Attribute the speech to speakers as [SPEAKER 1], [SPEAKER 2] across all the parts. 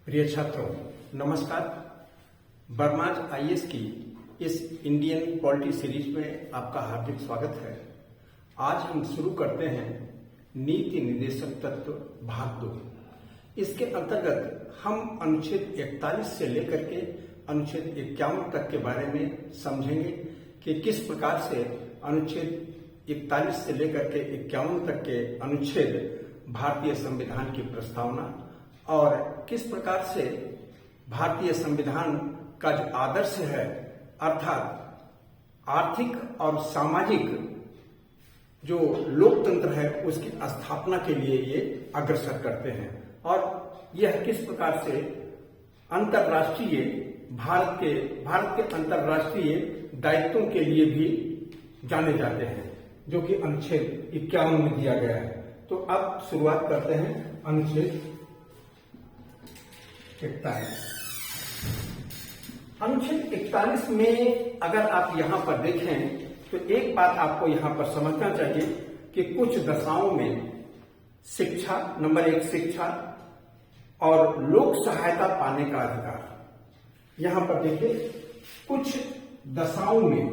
[SPEAKER 1] प्रिय छात्रों, नमस्कार। बरमाज आईएएस की इस इंडियन पॉलिटी सीरीज में आपका हार्दिक स्वागत है। आज हम शुरू करते हैं नीति निर्देशक तत्व भाग 2। इसके अंतर्गत हम अनुच्छेद 41 से लेकर के अनुच्छेद 51 तक के बारे में समझेंगे कि किस प्रकार से अनुच्छेद 41 से लेकर के 51 तक के अनुच्छेद भारतीय संविधान की प्रस्तावना और किस प्रकार से भारतीय संविधान का जो आदर्श है अर्थात आर्थिक और सामाजिक जो लोकतंत्र है उसकी स्थापना के लिए ये अग्रसर करते हैं और यह किस प्रकार से अंतर्राष्ट्रीय भारत के अंतर्राष्ट्रीय दायित्वों के लिए भी जाने जाते हैं, जो कि अनुच्छेद 51 में दिया गया है। तो अब शुरुआत करते हैं अनुच्छेद 41। अनुच्छेद 41 में अगर आप यहां पर देखें तो एक बात आपको यहां पर समझना चाहिए कि कुछ दशाओं में शिक्षा, नंबर 1 शिक्षा और लोक सहायता पाने का अधिकार, यहां पर देखिए कुछ दशाओं में,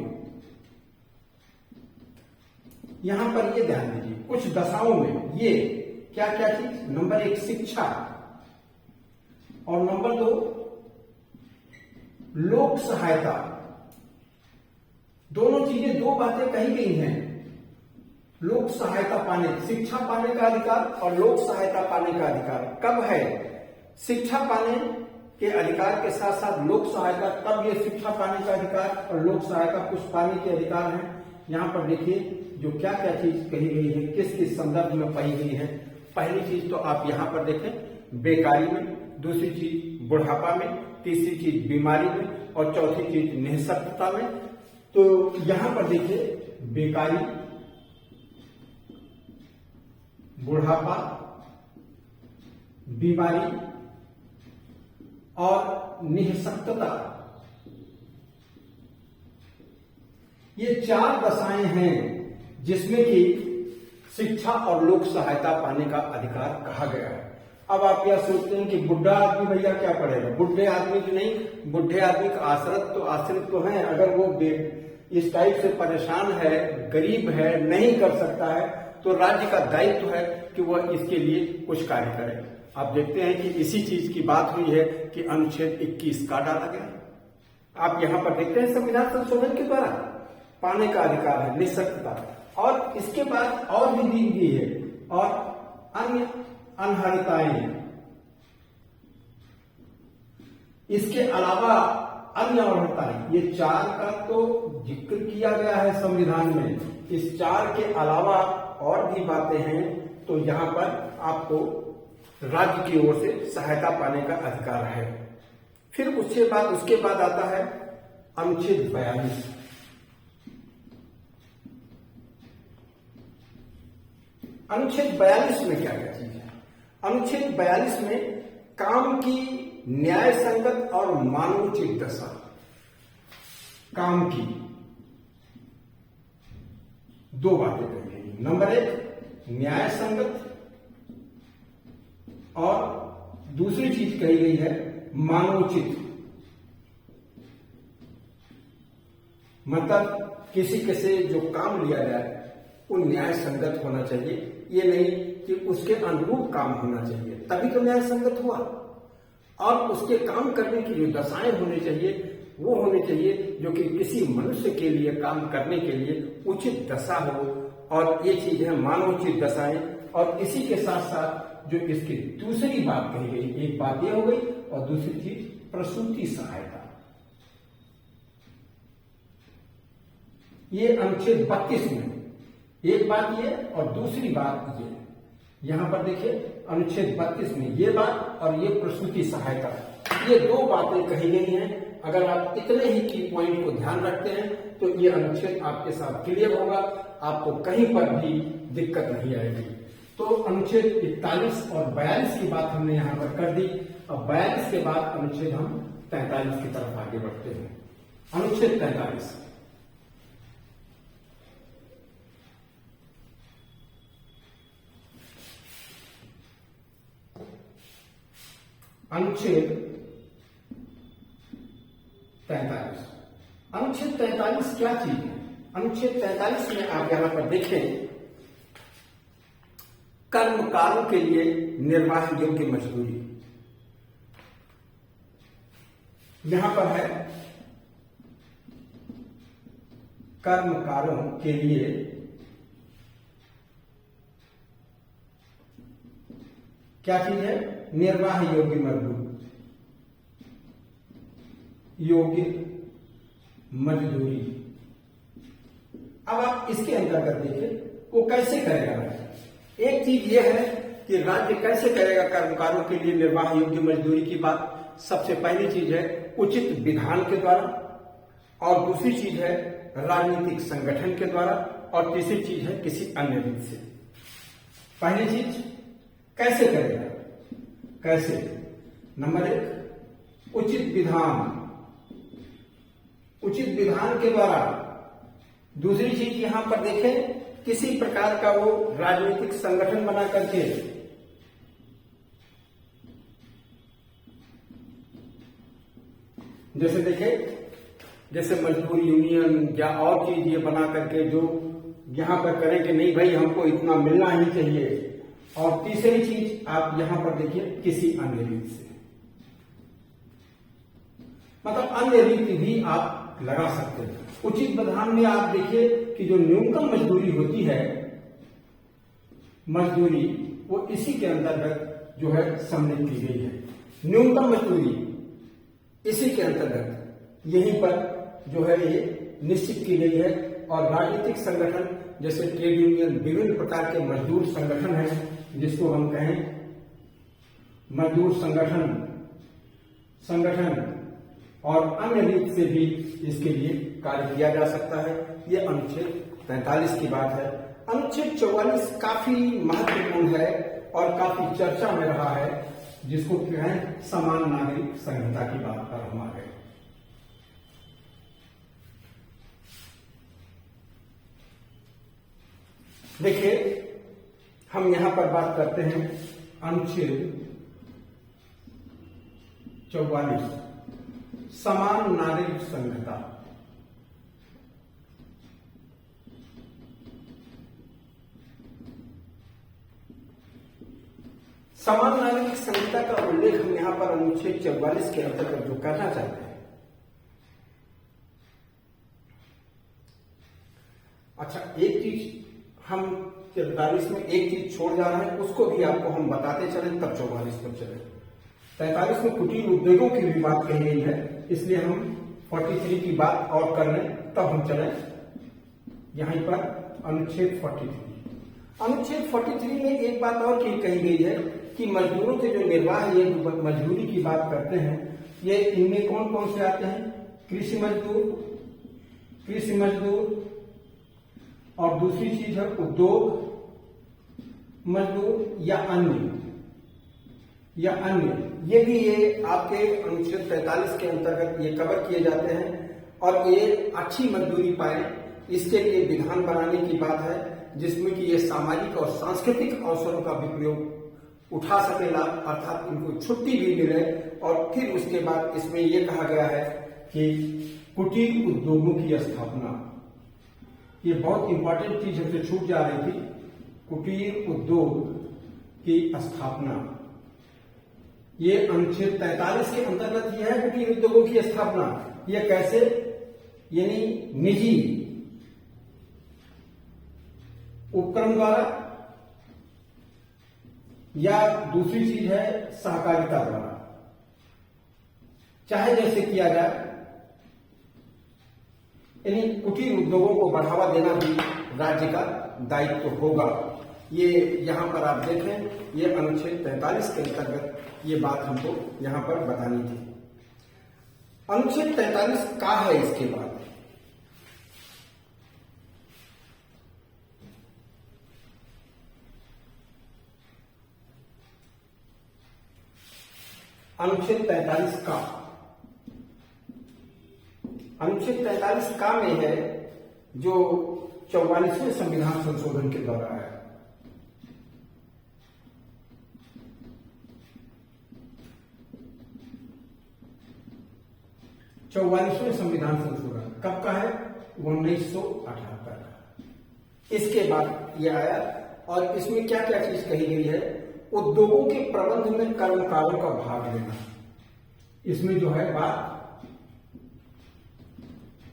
[SPEAKER 1] यहां पर ये ध्यान दीजिए, कुछ दशाओं में ये क्या क्या चीज, नंबर 1 शिक्षा और नंबर 2 लोक सहायता, दोनों चीजें, दो बातें कही गई हैं। लोक सहायता पाने, शिक्षा पाने का अधिकार और लोक सहायता पाने का अधिकार कब है? शिक्षा पाने के अधिकार के साथ साथ लोक सहायता, कब ये शिक्षा पाने का अधिकार और लोक सहायता कुछ पाने के अधिकार हैं। यहां पर देखिए जो क्या क्या चीज कही गई है, किस किस संदर्भ में पाई गई है। पहली चीज तो आप यहां पर देखें बेकारी में, दूसरी चीज बुढ़ापा में, तीसरी चीज बीमारी में और चौथी चीज निःशक्तता में। तो यहां पर देखिए बेकारी, बुढ़ापा, बीमारी और निःशक्तता, ये 4 दशाएं हैं जिसमें कि शिक्षा और लोक सहायता पाने का अधिकार कहा गया है। अब आप यह सोचते हैं कि बुढ़ा आदमी भैया क्या पढ़ेगा? बुढ़े आदमी की नहीं, बुढ़े आदमी का आश्रित तो है। अगर वो इस टाइप से परेशान है, गरीब है, नहीं कर सकता है, तो राज्य का दायित्व है कि वह इसके लिए कुछ कार्य करे। आप देखते हैं कि इसी चीज की बात हुई है कि अनुच्छेद 21 का डाला गया। आप यहां पर देखते हैं संविधान संशोधन के द्वारा पाने का अधिकार है निःशक्तता, और इसके बाद और भी दी गई है और अन्य अनर्हताएं, इसके अलावा अन्य अनर्हताएं, ये 4 का तो जिक्र किया गया है संविधान में। इस 4 के अलावा और भी बातें हैं, तो यहां पर आपको राज्य की ओर से सहायता पाने का अधिकार है। फिर उसके बाद आता है अनुच्छेद 42। अनुच्छेद 42 में क्या क्या चीज है? अनुच्छेद 42 में काम की न्याय संगत और मानवोचित दशा, काम की 2 बातें कही। नंबर 1 न्याय संगत और दूसरी चीज कही गई है मानवोचित, मतलब किसी के से जो काम लिया जाए वो न्याय संगत होना चाहिए। ये नहीं कि उसके अनुरूप काम होना चाहिए, तभी तो न्याय संगत हुआ। और उसके काम करने की जो दशाएं होनी चाहिए वो होनी चाहिए जो कि किसी मनुष्य के लिए काम करने के लिए उचित दशा हो, और ये चीज है मानवोचित दशाएं। और इसी के साथ साथ जो इसकी दूसरी बात कही गई, एक बात ये हो गई और दूसरी चीज प्रसूति सहायता। ये अनुच्छेद 32 में एक बात ये और दूसरी बात ये, यहां पर देखिए अनुच्छेद 32 में ये बात और ये प्रसूति सहायता, ये 2 बातें कही गई हैं। अगर आप इतने ही की पॉइंट को ध्यान रखते हैं तो ये अनुच्छेद आपके साथ क्लियर होगा, आपको कहीं पर भी दिक्कत नहीं आएगी। तो अनुच्छेद 41 और 42 की बात हमने यहां पर कर दी। अब 42 के बाद अनुच्छेद हम 43 की तरफ आगे बढ़ते हैं। अनुच्छेद 43, अनुच्छेद 43। अनुच्छेद 43 क्या चीज है? अनुच्छेद 43 में आप यहां पर देखें, कर्मकारों के लिए निर्वाह योग्य मजदूरी। यहां पर है कर्मकारों के लिए क्या चीज है? निर्वाह योग्य मजदूरी। अब आप इसके अंतर्गत देखिए वो कैसे करेगा। एक चीज यह है कि राज्य कैसे करेगा कर्मकारों के लिए निर्वाह योग्य मजदूरी की बात। सबसे पहली चीज है उचित विधान के द्वारा, और दूसरी चीज है राजनीतिक संगठन के द्वारा, और तीसरी चीज है किसी अन्य रीत से। पहली चीज कैसे करेगा? कैसे? नंबर 1, उचित विधान के द्वारा। दूसरी चीज यहां पर देखें, किसी प्रकार का वो राजनीतिक संगठन बना करके जैसे देखें, जैसे मजदूर यूनियन या और चीज ये बना करके जो यहां पर करें कि नहीं भाई हमको इतना मिलना ही चाहिए। और तीसरी चीज आप यहां पर देखिए किसी अन्य रीत से, मतलब अन्य रीति भी आप लगा सकते हैं। उचित विधान में आप देखिए कि जो न्यूनतम मजदूरी होती है, मजदूरी वो इसी के अंतर्गत जो है सम्मिलित की गई है। न्यूनतम मजदूरी इसी के अंतर्गत यहीं पर जो है ये निश्चित की गई है। और राजनीतिक संगठन जैसे ट्रेड यूनियन, विभिन्न प्रकार के मजदूर संगठन हैं, जिसको हम कहें मजदूर संगठन और अन्य रीत से भी इसके लिए कार्य किया जा सकता है। ये अनुच्छेद 43 की बात है। अनुच्छेद 44 काफी महत्वपूर्ण है और काफी चर्चा में रहा है, जिसको कहें समान नागरिक संहिता की बात पर हम आ गए। देखिए, हम यहां पर बात करते हैं अनुच्छेद 44, समान नागरिक संहिता। समान नागरिक संहिता का उल्लेख हम यहां पर अनुच्छेद 44 के अंतर्गत जो करना चाहते हैं। अच्छा, एक चीज हम 43 में एक चीज छोड़ जा रहे हैं, उसको भी आपको हम बताते चले, तब 44 पर चले। 43 में कुटीर उद्योगों की भी बात कही गई है, इसलिए हम 43 की बात और कर लें, तब हम चले यहीं पर अनुच्छेद 43। अनुच्छेद 43 में एक बात और कही गई है कि मजदूरों के जो निर्वाह ये मजदूरी की बात करते हैं, ये इनमें कौन कौन से आते हैं? कृषि मजदूर, और दूसरी चीज है उद्योग मजदूर या अन्य। ये भी ये आपके अनुच्छेद 43 के अंतर्गत ये कवर किए जाते हैं। और ये अच्छी मजदूरी पाए, इसके लिए विधान बनाने की बात है, जिसमें कि ये सामाजिक और सांस्कृतिक अवसरों का भी प्रयोग उठा सकेला, अर्थात इनको छुट्टी भी मिले। और फिर उसके बाद इसमें यह कहा गया है कि कुटीर उद्योगों की स्थापना, ये बहुत इंपॉर्टेंट चीज हमसे छूट जा रही थी। कुटीर उद्योग की स्थापना, ये अनुच्छेद 43 के अंतर्गत यह है। कुटीर उद्योगों की स्थापना ये कैसे? यानी निजी उपक्रम द्वारा, या दूसरी चीज है सहकारिता द्वारा, चाहे जैसे किया जाए। यानी कुटीर उद्योगों को बढ़ावा देना भी राज्य का दायित्व होगा। ये यहां पर आप देखें, ये अनुच्छेद 43 के अंतर्गत ये बात हमको यहां पर बतानी थी। अनुच्छेद 43 का है इसके बाद अनुच्छेद 43 का, अनुच्छेद 43 का में है जो 44वें संविधान संशोधन के द्वारा है। 44वें संविधान संशोधन कब का है? 1978 का। इसके बाद ये आया और इसमें क्या क्या चीज कही गई है? उद्योगों के प्रबंध में कर्मकारों का भाग लेना। इसमें जो है बात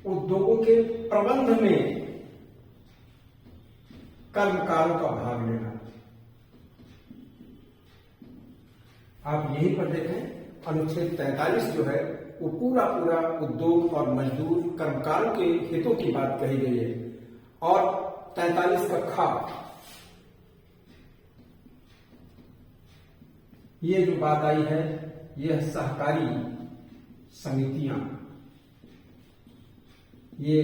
[SPEAKER 1] उद्योगों के प्रबंध में कर्मकारों का भाग लेना। आप यहीं पर देखें, अनुच्छेद 43 जो है वो पूरा पूरा उद्योग और मजदूर कर्मकारों के हितों की बात कही गई है। और 43 का खा, ये जो बात आई है, यह सहकारी समितियां, ये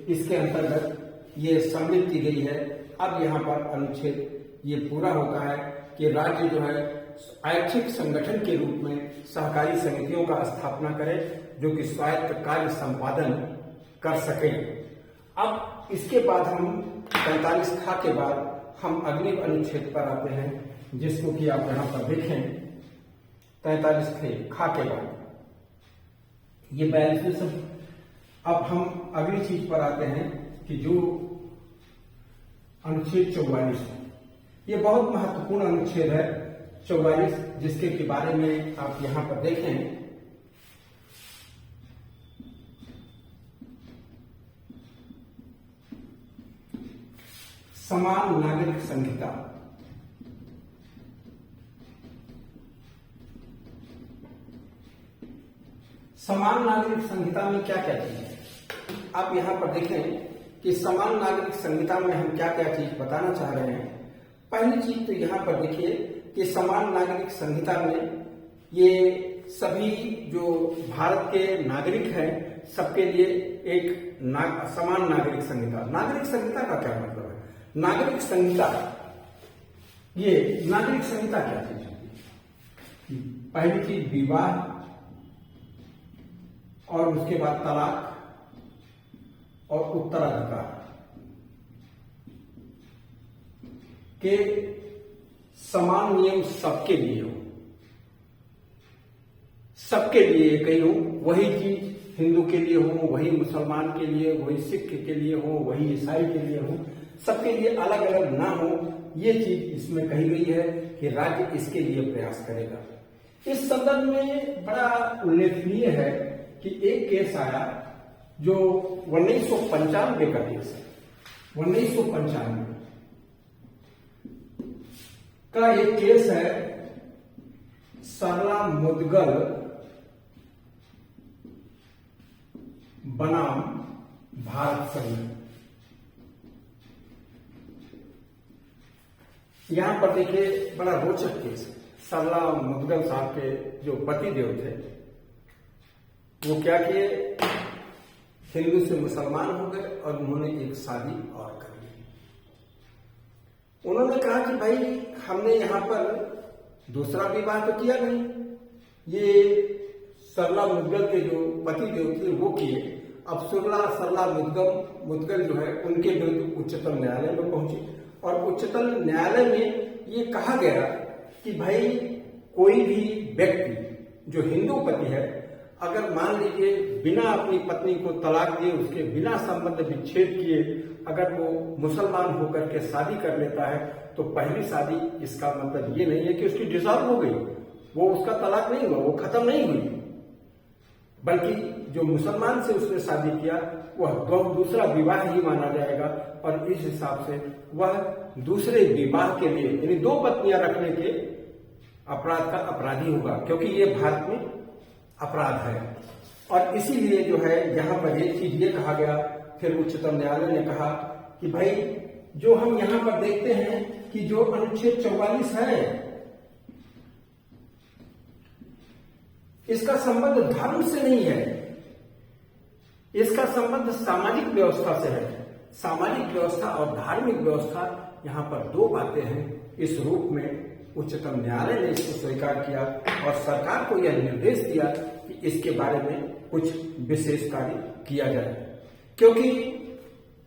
[SPEAKER 1] इसके अंतर्गत ये सम्मिलित की गई है। अब यहां पर अनुच्छेद ये पूरा होता है कि राज्य जो है ऐच्छिक संगठन के रूप में सहकारी समितियों का स्थापना करे जो कि स्वायत्त कार्य संपादन कर सके। अब इसके बाद हम 45 खा के बाद हम अगले अनुच्छेद पर आते हैं, जिसको कि आप यहां पर देखें। 43 खा के बाद ये 42वें सब। अब हम अगली चीज पर आते हैं कि जो अनुच्छेद 44 है, ये बहुत महत्वपूर्ण अनुच्छेद है 44, जिसके के बारे में आप यहां पर देखें। समान नागरिक संहिता। समान नागरिक संहिता में क्या क्या चीज है? आप यहां पर देखें कि समान नागरिक संहिता में हम क्या क्या चीज बताना चाह रहे हैं। पहली चीज तो यहां पर देखिए कि समान नागरिक संहिता में ये सभी जो भारत के नागरिक हैं सबके लिए एक समान नागरिक संहिता। नागरिक संहिता का क्या मतलब है? नागरिक संहिता, ये नागरिक संहिता क्या चीज है? पहली चीज विवाह, और उसके बाद तलाक और उत्तराधिकार के समान नियम सबके लिए हो, सबके लिए कहीं हो। वही चीज हिंदू के लिए हो, वही मुसलमान के लिए, वही सिख के लिए हो, वही ईसाई के लिए हो, सबके लिए अलग अलग ना हो। ये चीज इसमें कही गई है कि राज्य इसके लिए प्रयास करेगा। इस संदर्भ में बड़ा उल्लेखनीय है कि एक केस आया जो 1995 का केस है। 1995 का एक केस है, सरला मुदगल बनाम भारत संघ। यहां पर देखिए बड़ा रोचक केस है। सरला मुदगल साहब के जो पति देव थे वो क्या किए, हिंदू से मुसलमान हो गए और उन्होंने एक शादी और कर ली। उन्होंने कहा कि भाई हमने यहां पर दूसरा विवाह तो किया नहीं, ये सरला मुदगल के जो पति देव थे वो किए। अब सरला मुदगल जो है उनके विरुद्ध उच्चतम न्यायालय में पहुंचे और उच्चतम न्यायालय में ये कहा गया कि भाई कोई भी व्यक्ति जो हिंदू पति है, अगर मान लीजिए बिना अपनी पत्नी को तलाक दिए, उसके बिना संबंध विच्छेद किए अगर वो मुसलमान होकर के शादी कर लेता है तो पहली शादी, इसका मतलब ये नहीं है कि उसकी डिसॉल्व हो गई, वो उसका तलाक नहीं हुआ, वो खत्म नहीं हुई, बल्कि जो मुसलमान से उसने शादी किया वह दूसरा विवाह ही माना जाएगा और इस हिसाब से वह दूसरे विवाह के लिए यानी दो पत्नियां रखने के अपराध का अपराधी होगा, क्योंकि ये भारत में अपराध है। और इसीलिए जो है यहां पर एक चीज ये कहा गया, फिर उच्चतम न्यायालय ने कहा कि भाई जो हम यहां पर देखते हैं कि जो अनुच्छेद 44 है इसका संबंध धर्म से नहीं है, इसका संबंध सामाजिक व्यवस्था से है। सामाजिक व्यवस्था और धार्मिक व्यवस्था, यहाँ पर दो बातें हैं। इस रूप में उच्चतम न्यायालय ने इसको स्वीकार किया और सरकार को यह निर्देश दिया कि इसके बारे में कुछ विशेष कार्य किया जाए, क्योंकि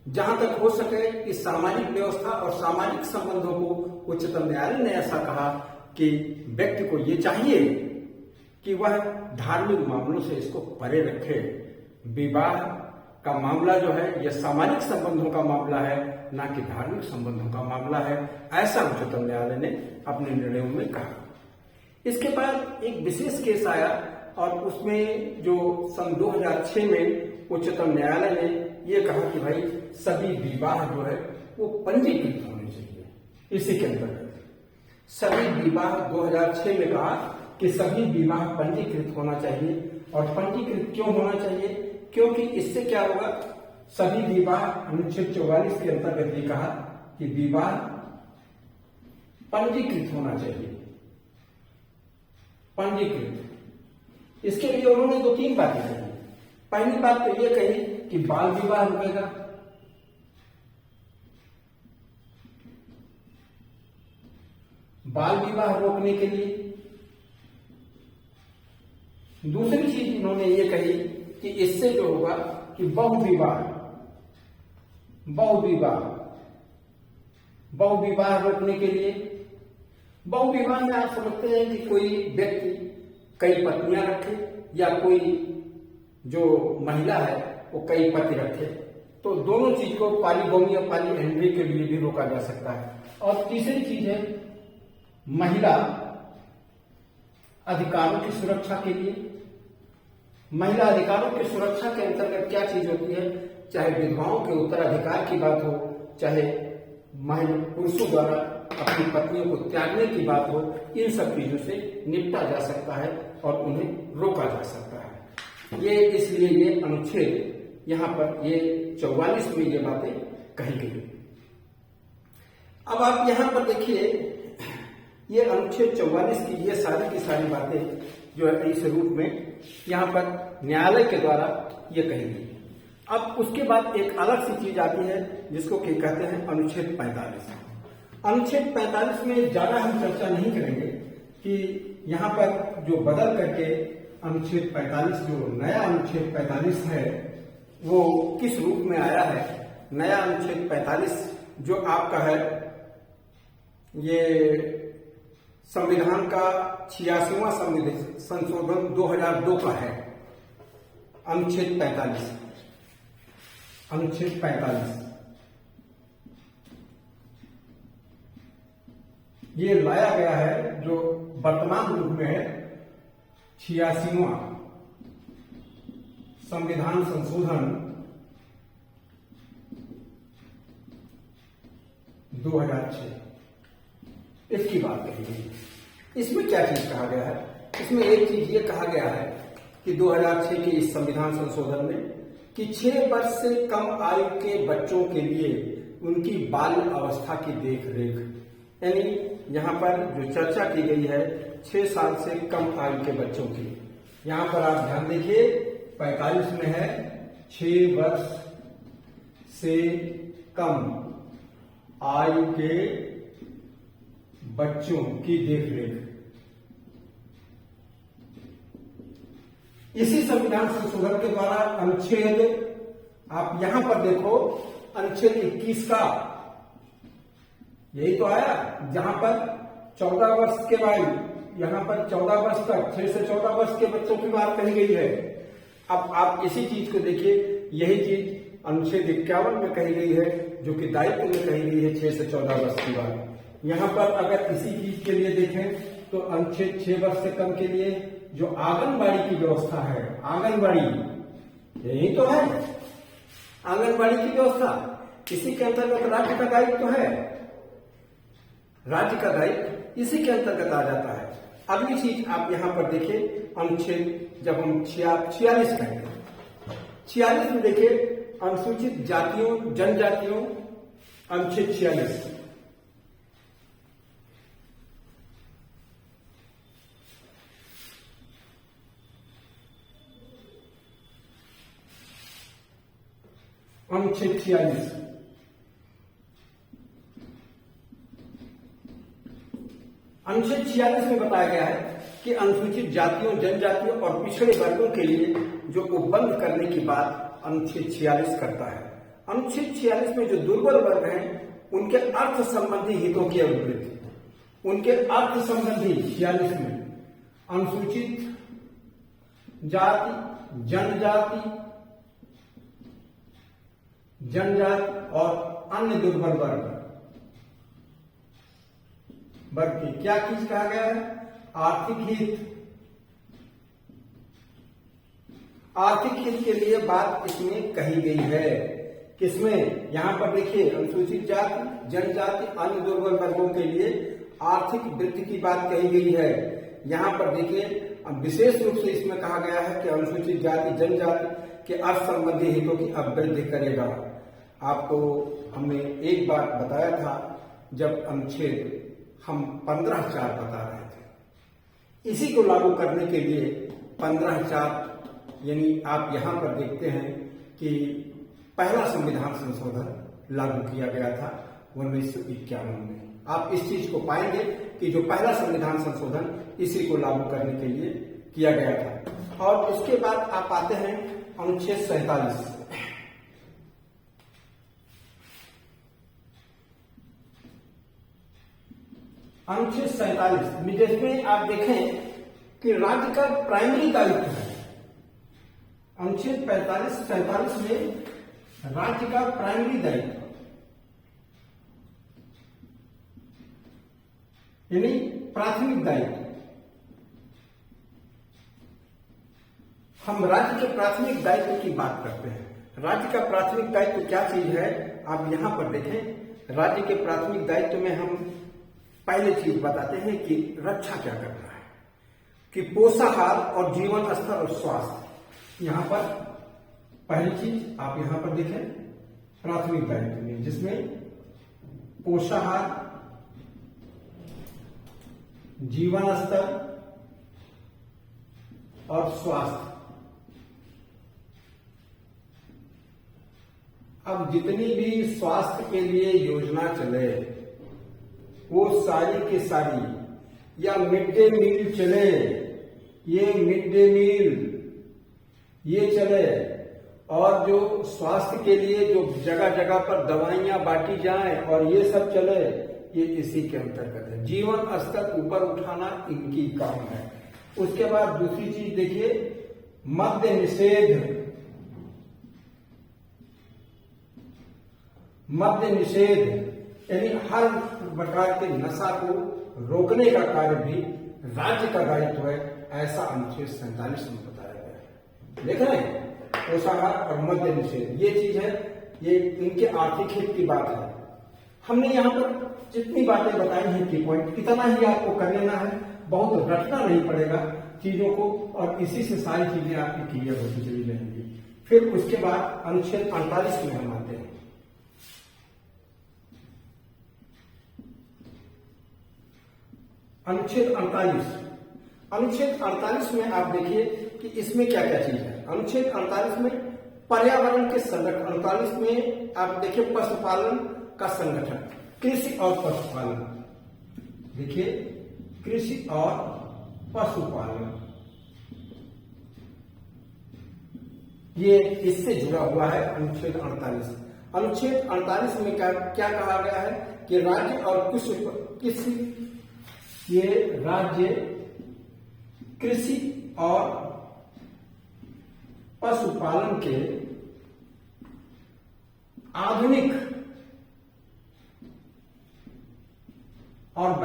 [SPEAKER 1] जहां तक हो सके इस सामाजिक व्यवस्था और सामाजिक संबंधों को उच्चतम न्यायालय ने ऐसा कहा कि व्यक्ति को ये चाहिए कि वह धार्मिक मामलों से इसको परे रखे, विवाह का मामला जो है यह सामाजिक संबंधों का मामला है, ना कि धार्मिक संबंधों का मामला है, ऐसा उच्चतम न्यायालय ने अपने निर्णयों में कहा। इसके बाद एक विशेष केस आया और उसमें जो सन 2006 में उच्चतम न्यायालय ने यह कहा कि भाई सभी विवाह जो है वो पंजीकृत होने चाहिए। इसी के अंतर्गत सभी विवाह 2006 में कहा कि सभी विवाह पंजीकृत होना चाहिए। और पंजीकृत क्यों होना चाहिए? क्योंकि इससे क्या होगा, सभी विवाह अनुच्छेद 44 के अंतर्गत ये कहा कि विवाह पंजीकृत होना चाहिए। पंजीकृत, इसके लिए उन्होंने 2-3 बातें कही। पहली बात तो ये कही कि बाल विवाह रुकेगा, बाल विवाह रोकने के लिए। दूसरी चीज उन्होंने ये कही कि इससे जो होगा कि बहुविवाह रोकने के लिए। बहुविवाह में आप समझते हैं कि कोई व्यक्ति कई पत्नियां रखे या कोई जो महिला है वो कई पति रखे, तो दोनों चीज को पॉलीगैमी या पॉलीएंड्री के लिए भी रोका जा सकता है। और तीसरी चीज है महिला अधिकारों की सुरक्षा के लिए। महिला अधिकारों की सुरक्षा के अंतर्गत क्या चीज होती है, चाहे विधवाओं के उत्तराधिकार की बात हो, चाहे पुरुषों द्वारा अपनी पत्नियों को त्यागने की बात हो, इन सब चीजों से निपटा जा सकता है और उन्हें रोका जा सकता है। ये इसलिए ये अनुच्छेद यहाँ पर ये 44 में ये बातें कही गई। अब आप यहाँ पर देखिए ये अनुच्छेद 44 की ये सारी की सारी बातें जो है इस रूप में यहाँ पर न्यायालय के द्वारा ये कही गई। अब उसके बाद एक अलग सी चीज आती है जिसको कि कहते हैं अनुच्छेद 45। अनुच्छेद 45 में ज्यादा हम चर्चा नहीं करेंगे कि यहाँ पर जो बदल करके अनुच्छेद 45 जो नया अनुच्छेद 45 है वो किस रूप में आया है। नया अनुच्छेद 45 जो आपका है ये संविधान का 86वां संशोधन 2002 का है। अनुच्छेद 45 ये लाया गया है जो वर्तमान रूप में है 86वां संविधान संशोधन 2006। इसकी बात कही गई। इसमें क्या चीज कहा गया है? इसमें एक चीज ये कहा गया है कि 2006 के इस संविधान संशोधन में कि 6 वर्ष से कम आयु के बच्चों के लिए उनकी बाल अवस्था की देख रेख, यानी यहाँ पर जो चर्चा की गई है 6 साल से कम आयु के बच्चों की। यहाँ पर आप ध्यान देखिए 45 में है 6 वर्ष से कम आयु के बच्चों की देखरेख। इसी संविधान संशोधन के द्वारा अनुच्छेद आप यहां पर देखो अनुच्छेद 21 का यही तो आया जहां पर 14 वर्ष के बाद यहां पर 14 वर्ष तक 6 से 14 वर्ष के बच्चों की बात कही गई है। अब आप इसी चीज को देखिए, यही चीज अनुच्छेद 51 में कही गई है जो कि दायित्व में कही गई है 6 से 14 वर्ष की बात। यहाँ पर अगर इसी चीज के लिए देखें तो अनुच्छेद 6 वर्ष से कम के लिए जो आंगनबाड़ी की व्यवस्था है, आंगनबाड़ी यही तो है आंगनबाड़ी की व्यवस्था, इसी के अंतर्गत राज्य का दायित्व तो है, राज्य का दायित्व इसी के अंतर्गत आ जाता है। अगली चीज आप यहाँ पर देखिए अनुच्छेद जब हम 46 कहते हैं 46 में देखिए अनुसूचित जातियों जनजातियों अनुच्छेद 46 अनुच्छेद 46 अनुच्छेद 46 में बताया गया है कि अनुसूचित जातियों जनजातियों और पिछड़े वर्गों के लिए जो उपबंध करने की बात अनुच्छेद 46 करता है। अनुच्छेद 46 में जो दुर्बल वर्ग हैं उनके अर्थ संबंधी हितों की अभिवृद्धि, उनके अर्थ संबंधी 46 में अनुसूचित जाति जनजाति जनजाति और अन्य दुर्बल वर्ग की क्या चीज कहा गया है? आर्थिक हित। आर्थिक हित के लिए बात इसमें कही गई है। किसमें? यहां पर देखिए, अनुसूचित जाति, जनजाति, अन्य दुर्बल वर्गों के लिए आर्थिक वृद्धि की बात कही गई है। यहां पर देखिए, विशेष रूप से इसमें कहा गया है कि अनुसूचित जाति, जनजाति के अर्थ संबंधी हितों की अभिवृद्धि करेगा। आपको हमने एक बार बताया था, जब अनुच्छेद हम 15(4) बता रहे थे, इसी को लागू करने के लिए 15(4) यानी आप यहां पर देखते हैं कि पहला संविधान संशोधन लागू किया गया था 1951 में। आप इस चीज को पाएंगे कि जो पहला संविधान संशोधन इसी को लागू करने के लिए किया गया था। और इसके बाद आप आते हैं अनुच्छेद 47। अनुच्छेद 47 जिसमें आप देखें कि राज्य का प्राइमरी दायित्व है। अनुच्छेद 47 में राज्य का प्राइमरी दायित्व यानी प्राथमिक दायित्व। हम राज्य के प्राथमिक दायित्व की बात करते हैं। राज्य का प्राथमिक दायित्व क्या चीज है, आप यहां पर देखें। राज्य के प्राथमिक दायित्व में हम पहले चीज बताते हैं कि रक्षा क्या करना है, कि पोषाहार और जीवन स्तर और स्वास्थ्य। यहां पर पहली चीज आप यहां पर देखें प्राथमिक दायित्व में, जिसमें पोषाहार, जीवन स्तर और स्वास्थ्य। अब जितनी भी स्वास्थ्य के लिए योजना चले, वो सारी की सारी, या मिड डे मील चले, ये मिड डे मील ये चले, और जो स्वास्थ्य के लिए जो जगह जगह पर दवाइयां बांटी जाएं और ये सब चले, ये इसी के अंतर्गत है। जीवन स्तर ऊपर उठाना इनकी काम है। उसके बाद दूसरी चीज देखिए, मद्य निषेध। मद्य निषेध यानी हर प्रकार के नशा को रोकने का कार्य भी राज्य का दायित्व है, ऐसा अनुच्छेद 47 में बताया गया है। देख रहे हैं, पोषाहार और मद्य निषेध ये चीज है, ये इनके आर्थिक हित की बात है। हमने यहाँ पर जितनी बातें बताई हैं की पॉइंट, इतना ही आपको कर लेना है, बहुत रटना नहीं पड़ेगा चीजों को, और इसी से सारी चीजें आपकी क्लियर होती चली जाएंगी। फिर उसके बाद अनुच्छेद 48 में हम आते हैं। अनुच्छेद 48 में आप देखिए कि इसमें क्या क्या चीज है। अनुच्छेद 48 में पर्यावरण के संरक्षण। 48 में आप देखिए पशुपालन का संगठन, कृषि और पशुपालन। देखिए, कृषि और पशुपालन ये इससे जुड़ा हुआ है अनुच्छेद 48। अनुच्छेद 48 में क्या कहा गया है कि राज्य और कृषि ये राज्य कृषि और पशुपालन के आधुनिक और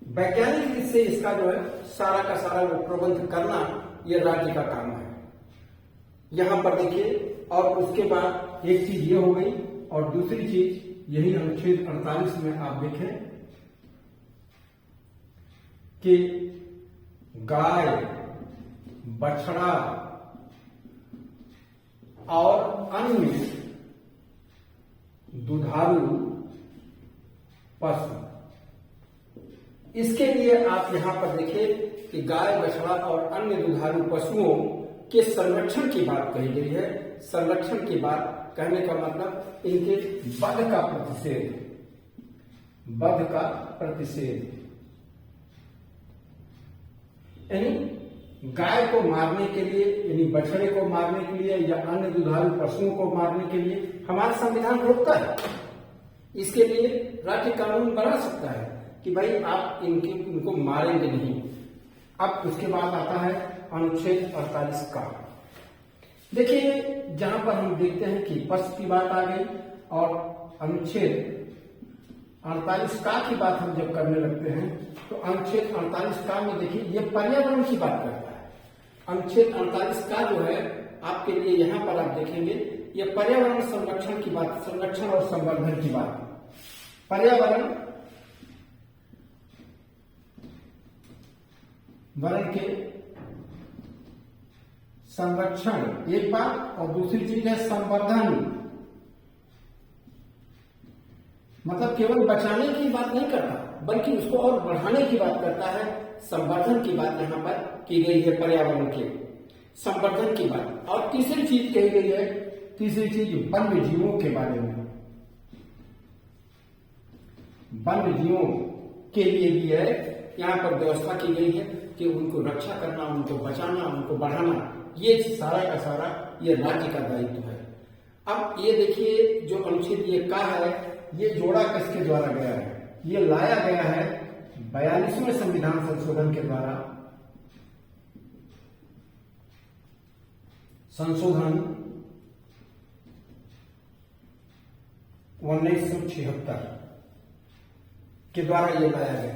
[SPEAKER 1] वैज्ञानिक से इसका जो है सारा का सारा वो प्रबंध करना, ये राज्य का काम है। यहां पर देखिए, और उसके बाद एक चीज ये हो गई, और दूसरी चीज यही अनुच्छेद 48 में आप देखें कि गाय, बछड़ा और अन्य दुधारू पशु, इसके लिए आप यहां पर देखिए कि गाय, बछड़ा और अन्य दुधारू पशुओं के संरक्षण की बात कही गई है। संरक्षण की बात कहने का मतलब इनके वध का प्रतिषेध, यानी गाय को मारने के लिए, यानी बछड़े को मारने के लिए या अन्य दुधारू पशुओं को मारने के लिए हमारा संविधान रोकता है। इसके लिए राज्य कानून बना सकता है कि भाई आप इनको मारेंगे नहीं। अब उसके बाद आता है अनुच्छेद 48 का। देखिए, जहां पर हम देखते हैं कि पक्ष की बात आ गई और अनुच्छेद 48 का की बात हम जब करने लगते हैं तो अनुच्छेद 48 का में देखिए ये पर्यावरण की बात करता है। अनुच्छेद 48 का जो है आपके लिए यहां पर आप देखेंगे ये पर्यावरण संरक्षण की बात, संरक्षण और संवर्धन की बात। पर्यावरण वरण के संरक्षण एक बात और दूसरी चीज है संवर्धन, मतलब केवल बचाने की बात नहीं करता बल्कि उसको और बढ़ाने की बात करता है। संवर्धन की बात यहां पर की गई है, पर्यावरण के संवर्धन की बात। और तीसरी चीज कही गई है, तीसरी चीज वन्य जीवों के बारे में, वन्य जीवों के लिए भी है यहां पर व्यवस्था की गई है कि उनको रक्षा करना, उनको बचाना, उनको बढ़ाना, ये सारा का सारा ये राज्य का दायित्व है। अब ये देखिए जो अनुच्छेद ये का है ये जोड़ा किसके द्वारा गया है, ये लाया गया है 42वें संविधान संशोधन के द्वारा, संशोधन 1976 के द्वारा ये लाया गया।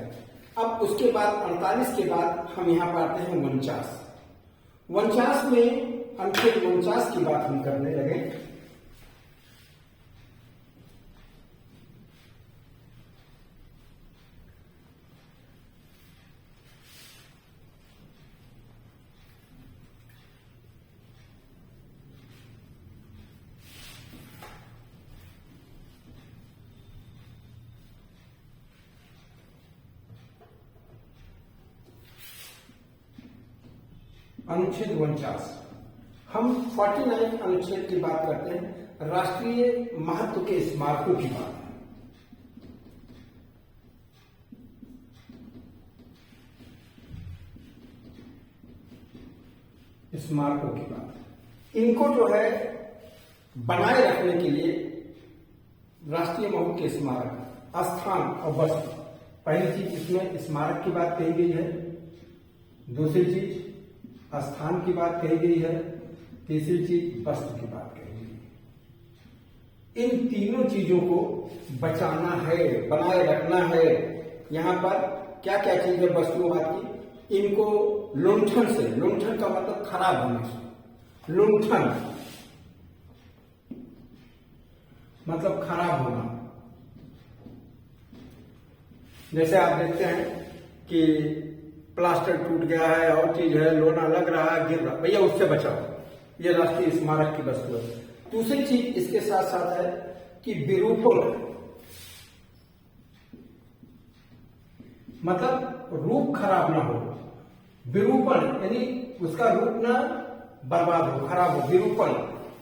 [SPEAKER 1] अब उसके बाद 48 के बाद हम यहां पर आते हैं 49 में अनुच्छेद 49 की बात हम करने लगे। अनुच्छेद 49 हम 49 अनुच्छेद की बात करते हैं, राष्ट्रीय महत्व के स्मारकों की बात। स्मारकों की बात, इनको जो है बनाए रखने के लिए राष्ट्रीय महत्व के स्मारक, स्थान और वस्तु। पहली चीज इसमें स्मारक की बात कही गई है, दूसरी चीज स्थान की बात कही गई है, तीसरी चीज वस्तु की बात कही गई है। इन तीनों चीजों को बचाना है, बनाए रखना है। यहां पर क्या क्या चीज है वस्तुओं बात की, इनको लुंठन से, लुंठन का मतलब खराब होने से, लुंठन मतलब खराब होना। जैसे आप देखते हैं कि प्लास्टर टूट गया है और चीज है, लोना लग रहा है, गिर रहा, भैया उससे बचाओ, ये राष्ट्रीय स्मारक की वस्तु है। दूसरी चीज इसके साथ साथ है कि विरूपण, मतलब रूप खराब ना हो, विरूपण यानी उसका रूप ना बर्बाद हो, खराब हो, विरूपण।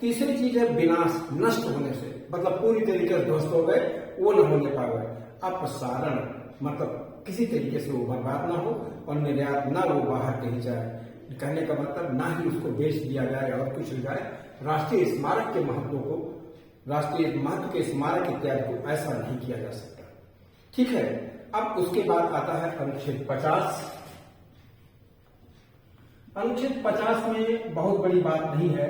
[SPEAKER 1] तीसरी चीज है विनाश, नष्ट होने से, मतलब पूरी तरीके से ध्वस्त हो गए, वो न होने पाए। अपसारण मतलब किसी तरीके से वो बर्बाद ना हो और निर्यात ना वो बाहर कहीं जाए। कहने का मतलब ना ही उसको बेच दिया जाए और कुछ हो जाए। राष्ट्रीय स्मारक के महत्व को, राष्ट्रीय महत्व के स्मारक इत्यादि को ऐसा नहीं किया जा सकता। ठीक है, अब उसके बाद आता है अनुच्छेद 50। अनुच्छेद 50 में बहुत बड़ी बात नहीं है,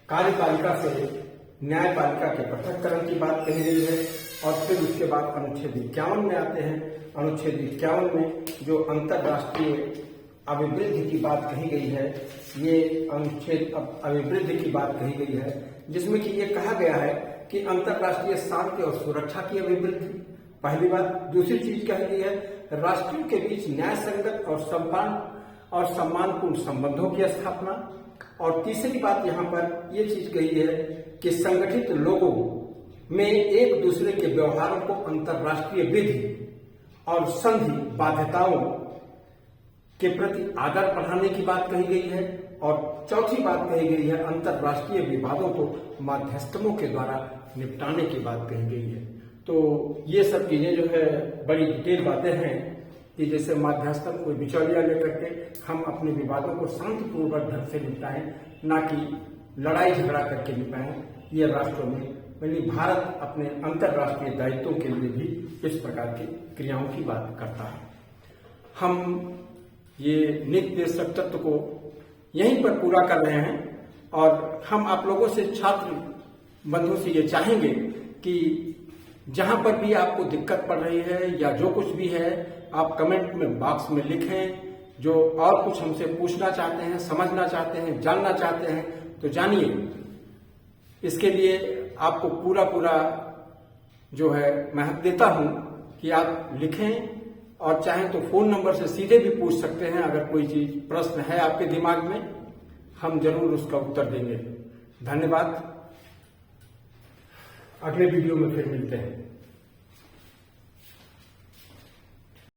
[SPEAKER 1] कार्यपालिका से न्यायपालिका के पृथक्करण की बात कही गई है। और फिर उसके बाद अनुच्छेद 51 में आते हैं। अनुच्छेद 51 में जो अंतरराष्ट्रीय अभिवृद्धि की बात कही गई है, ये अनुच्छेद अभिवृद्धि की बात कही गई है, जिसमें कि ये कहा गया है कि अंतरराष्ट्रीय शांति और सुरक्षा की अभिवृद्धि, पहली बात। दूसरी चीज कही गई है राष्ट्रों के बीच न्याय संगत और सम्मानपूर्ण संबंधों की स्थापना। और तीसरी बात यहाँ पर ये चीज कही है कि संगठित लोगों में एक दूसरे के व्यवहारों को अंतरराष्ट्रीय विधि और संधि बाध्यताओं के प्रति आदर बढ़ाने की बात कही गई है। और चौथी बात कही गई है अंतरराष्ट्रीय विवादों को मध्यस्थों के द्वारा निपटाने की बात कही गई है। तो ये सब चीजें जो है बड़ी डिटेल बातें हैं कि जैसे मध्यस्थन कोई बिचौलिया लेकर के हम अपने विवादों को शांतिपूर्वक ढंग से निपटाएं, ना कि लड़ाई झगड़ा करके निपटाएं। ये राष्ट्रों में भारत अपने अंतरराष्ट्रीय दायित्वों के लिए भी इस प्रकार की क्रियाओं की बात करता है। हम ये नित्य तत्व को यहीं पर पूरा कर रहे हैं और हम आप लोगों से, छात्र बंधुओं से ये चाहेंगे कि जहां पर भी आपको दिक्कत पड़ रही है या जो कुछ भी है, आप कमेंट में बॉक्स में लिखें। जो और कुछ हमसे पूछना चाहते हैं, समझना चाहते हैं, जानना चाहते हैं तो जानिए। इसके लिए आपको पूरा जो है मैं हक देता हूं कि आप लिखें, और चाहें तो फोन नंबर से सीधे भी पूछ सकते हैं। अगर कोई चीज प्रश्न है आपके दिमाग में, हम जरूर उसका उत्तर देंगे। धन्यवाद। अगले वीडियो में फिर मिलते हैं।